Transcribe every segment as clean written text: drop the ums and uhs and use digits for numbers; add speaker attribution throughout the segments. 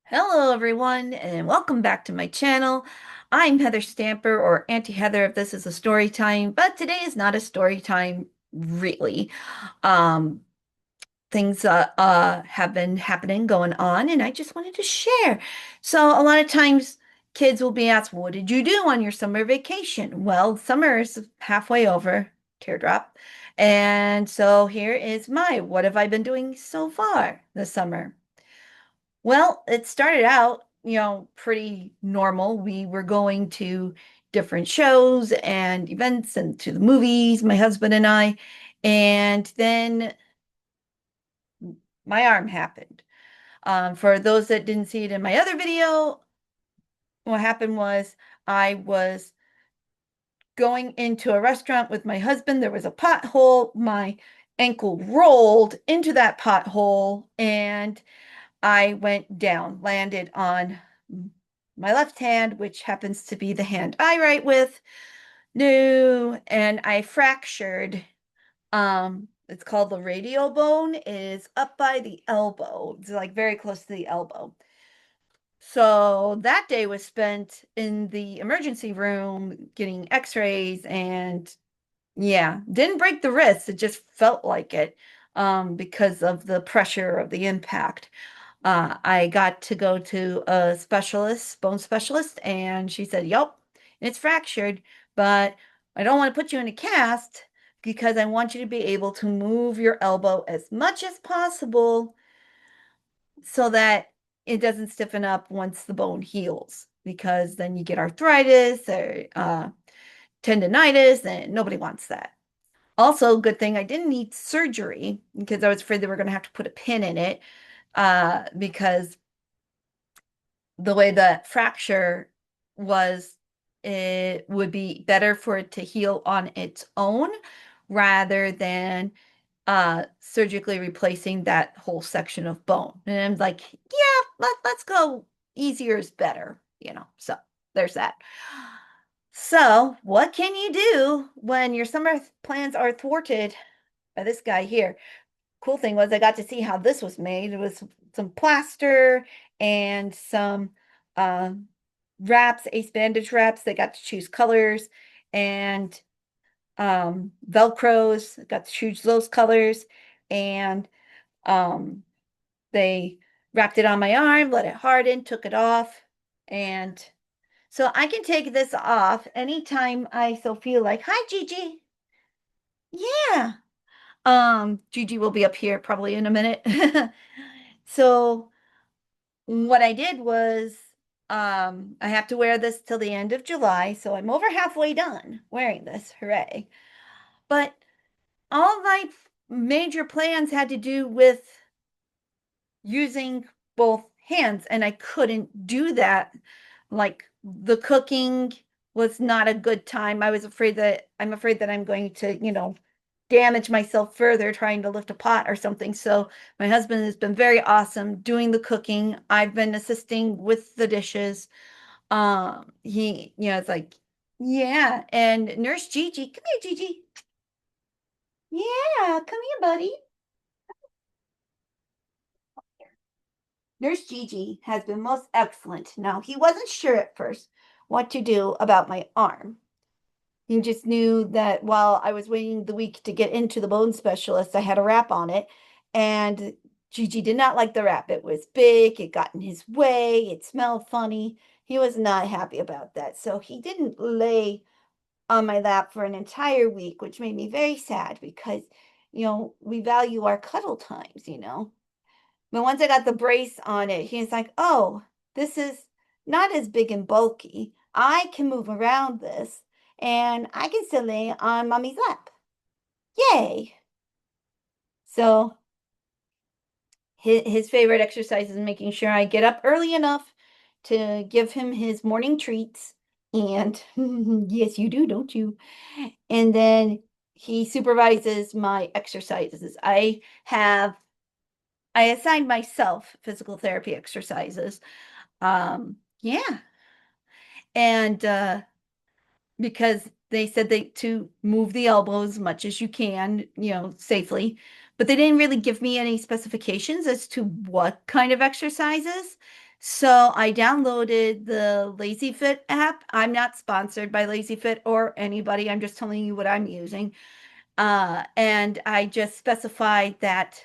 Speaker 1: Hello, everyone, and welcome back to my channel. I'm Heather Stamper, or Auntie Heather if this is a story time, but today is not a story time, really. Um, things have been happening, going on, and I just wanted to share. So, a lot of times, kids will be asked, "What did you do on your summer vacation?" Well, summer is halfway over, teardrop. And so, here is my what have I been doing so far this summer? Well, it started out, pretty normal. We were going to different shows and events and to the movies, my husband and I. And then my arm happened. For those that didn't see it in my other video, what happened was I was going into a restaurant with my husband. There was a pothole. My ankle rolled into that pothole and I went down, landed on my left hand, which happens to be the hand I write with. No, and I fractured. It's called the radial bone. It is up by the elbow. It's like very close to the elbow. So that day was spent in the emergency room getting x-rays and yeah, didn't break the wrist. It just felt like it because of the pressure of the impact. I got to go to a specialist, bone specialist, and she said, "Yep, it's fractured, but I don't want to put you in a cast because I want you to be able to move your elbow as much as possible so that it doesn't stiffen up once the bone heals, because then you get arthritis or tendonitis, and nobody wants that." Also, good thing I didn't need surgery because I was afraid they were going to have to put a pin in it because the way the fracture was, it would be better for it to heal on its own rather than surgically replacing that whole section of bone. And I'm like, yeah, let's go easier is better, So there's that. So, what can you do when your summer plans are thwarted by this guy here? Cool thing was I got to see how this was made. It was some plaster and some uh, wraps, ace bandage wraps. They got to choose colors and Velcros. Got to choose those colors, and um, they wrapped it on my arm, let it harden, took it off, and so I can take this off anytime I so feel like. Hi, Gigi. Yeah. Gigi will be up here probably in a minute. So what I did was I have to wear this till the end of July, so I'm over halfway done wearing this. Hooray. But all my major plans had to do with using both hands, and I couldn't do that. Like the cooking was not a good time. I'm afraid that I'm going to, damage myself further trying to lift a pot or something. So my husband has been very awesome doing the cooking. I've been assisting with the dishes. It's like, yeah. And Nurse Gigi, come here, Gigi. Yeah, come here, buddy. Nurse Gigi has been most excellent. Now, he wasn't sure at first what to do about my arm. He just knew that while I was waiting the week to get into the bone specialist, I had a wrap on it. And Gigi did not like the wrap. It was big, it got in his way, it smelled funny. He was not happy about that. So he didn't lay on my lap for an entire week, which made me very sad because, we value our cuddle times. But once I got the brace on it, he's like, oh, this is not as big and bulky. I can move around this and I can still lay on mommy's lap. Yay. So his favorite exercise is making sure I get up early enough to give him his morning treats. And yes, you do, don't you? And then he supervises my exercises. I assigned myself physical therapy exercises. Yeah. And because they said they to move the elbow as much as you can, safely, but they didn't really give me any specifications as to what kind of exercises. So I downloaded the Lazy Fit app. I'm not sponsored by Lazy Fit or anybody. I'm just telling you what I'm using. And I just specified that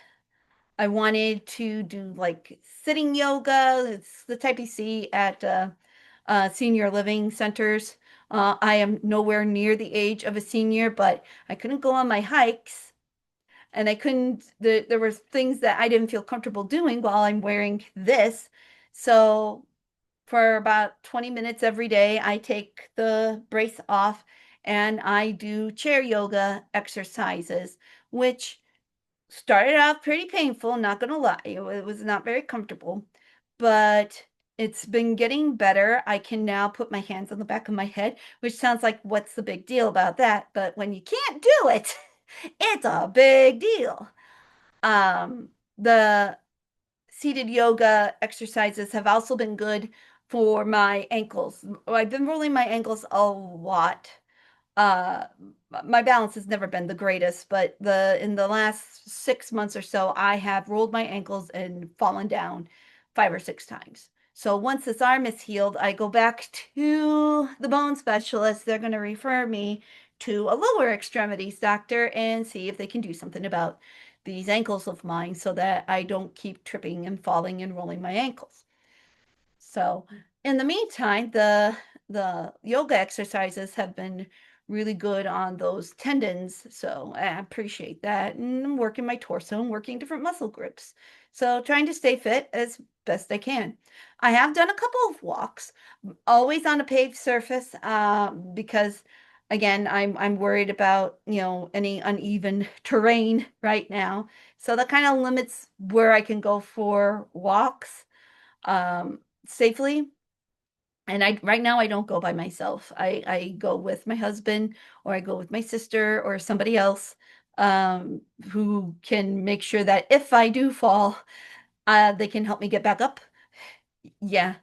Speaker 1: I wanted to do like sitting yoga. It's the type you see at senior living centers. I am nowhere near the age of a senior, but I couldn't go on my hikes and I couldn't, there were things that I didn't feel comfortable doing while I'm wearing this. So for about 20 minutes every day, I take the brace off and I do chair yoga exercises, which started off pretty painful, not gonna lie. It was not very comfortable, but it's been getting better. I can now put my hands on the back of my head, which sounds like what's the big deal about that? But when you can't do it, it's a big deal. Um, the seated yoga exercises have also been good for my ankles. I've been rolling my ankles a lot. uh my balance has never been the greatest, but the in the last 6 months or so, I have rolled my ankles and fallen down 5 or 6 times. So once this arm is healed, I go back to the bone specialist. They're going to refer me to a lower extremities doctor and see if they can do something about these ankles of mine so that I don't keep tripping and falling and rolling my ankles. So in the meantime, the yoga exercises have been really good on those tendons. So I appreciate that. And I'm working my torso and working different muscle groups. So trying to stay fit as best I can. I have done a couple of walks, always on a paved surface, because again, I'm worried about, any uneven terrain right now. So that kind of limits where I can go for walks safely. And I right now I don't go by myself. I go with my husband or I go with my sister or somebody else who can make sure that if I do fall, they can help me get back up. Yeah.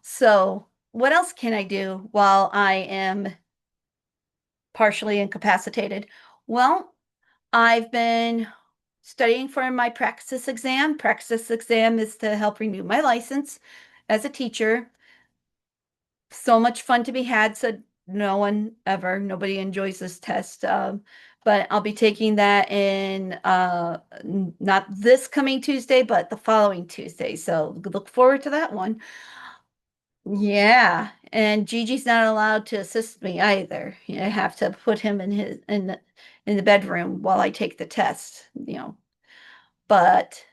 Speaker 1: So what else can I do while I am partially incapacitated? Well, I've been studying for my praxis exam. Praxis exam is to help renew my license as a teacher. So much fun to be had, said no one ever. Nobody enjoys this test. But I'll be taking that in not this coming Tuesday, but the following Tuesday. So look forward to that one. Yeah, and Gigi's not allowed to assist me either. I have to put him in the bedroom while I take the test. But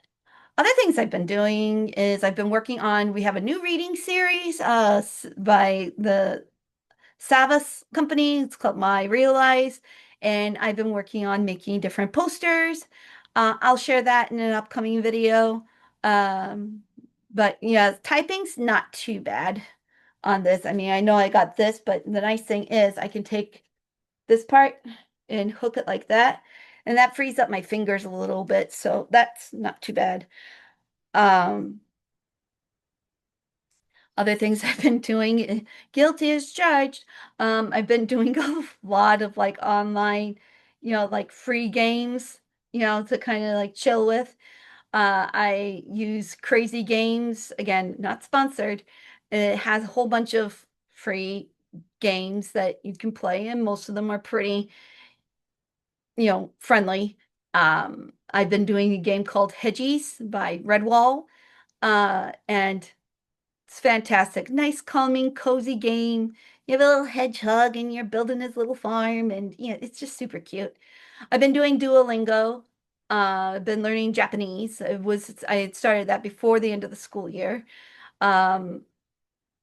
Speaker 1: other things I've been doing is I've been working on, we have a new reading series by the Savas company. It's called My Realize, and I've been working on making different posters. I'll share that in an upcoming video. Um, but yeah, typing's not too bad on this. I mean, I know I got this, but the nice thing is I can take this part and hook it like that, and that frees up my fingers a little bit, so that's not too bad. Um, Other things I've been doing, guilty as charged. I've been doing a lot of like online, like free games, to kind of like chill with. I use Crazy Games, again, not sponsored. It has a whole bunch of free games that you can play, and most of them are pretty, friendly. I've been doing a game called Hedgies by Redwall, and it's fantastic. Nice, calming, cozy game. You have a little hedgehog and you're building his little farm, and it's just super cute. I've been doing Duolingo. I've been learning Japanese. I had started that before the end of the school year. Um,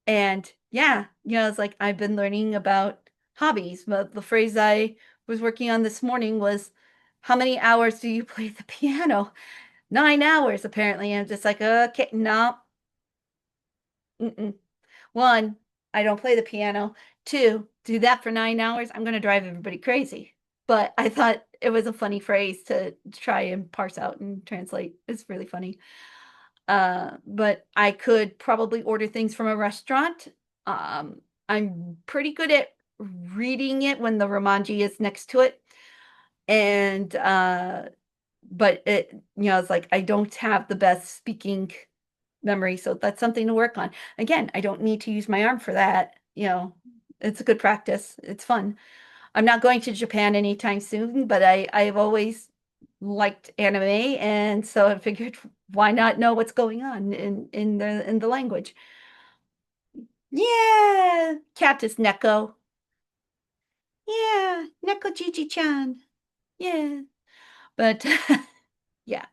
Speaker 1: and yeah, it's like I've been learning about hobbies. But the phrase I was working on this morning was, how many hours do you play the piano? 9 hours, apparently. I'm just like, okay, no. Mm-mm. One, I don't play the piano. Two, do that for 9 hours. I'm going to drive everybody crazy. But I thought it was a funny phrase to try and parse out and translate. It's really funny. But I could probably order things from a restaurant. I'm pretty good at reading it when the Romanji is next to it. And but it's like I don't have the best speaking memory. So that's something to work on. Again, I don't need to use my arm for that. It's a good practice. It's fun. I'm not going to Japan anytime soon, but I've always liked anime, and so I figured why not know what's going on in the language. Yeah, cat is Neko. Yeah, Neko Gigi-chan. Yeah. But yeah.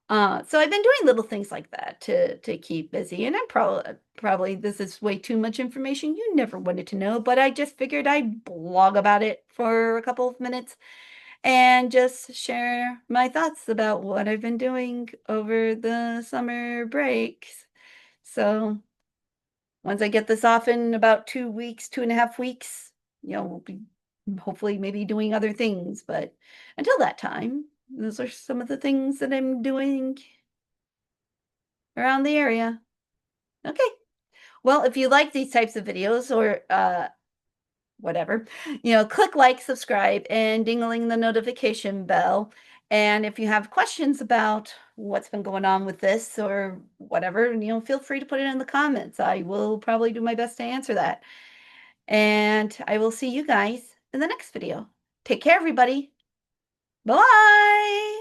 Speaker 1: So I've been doing little things like that to keep busy, and I'm probably this is way too much information you never wanted to know, but I just figured I'd blog about it for a couple of minutes and just share my thoughts about what I've been doing over the summer breaks. So once I get this off in about 2 weeks, 2.5 weeks, we'll be hopefully maybe doing other things. But until that time, those are some of the things that I'm doing around the area. Okay. Well, if you like these types of videos or whatever, click like, subscribe, and dingling the notification bell. And if you have questions about what's been going on with this or whatever, feel free to put it in the comments. I will probably do my best to answer that. And I will see you guys in the next video. Take care, everybody. Bye.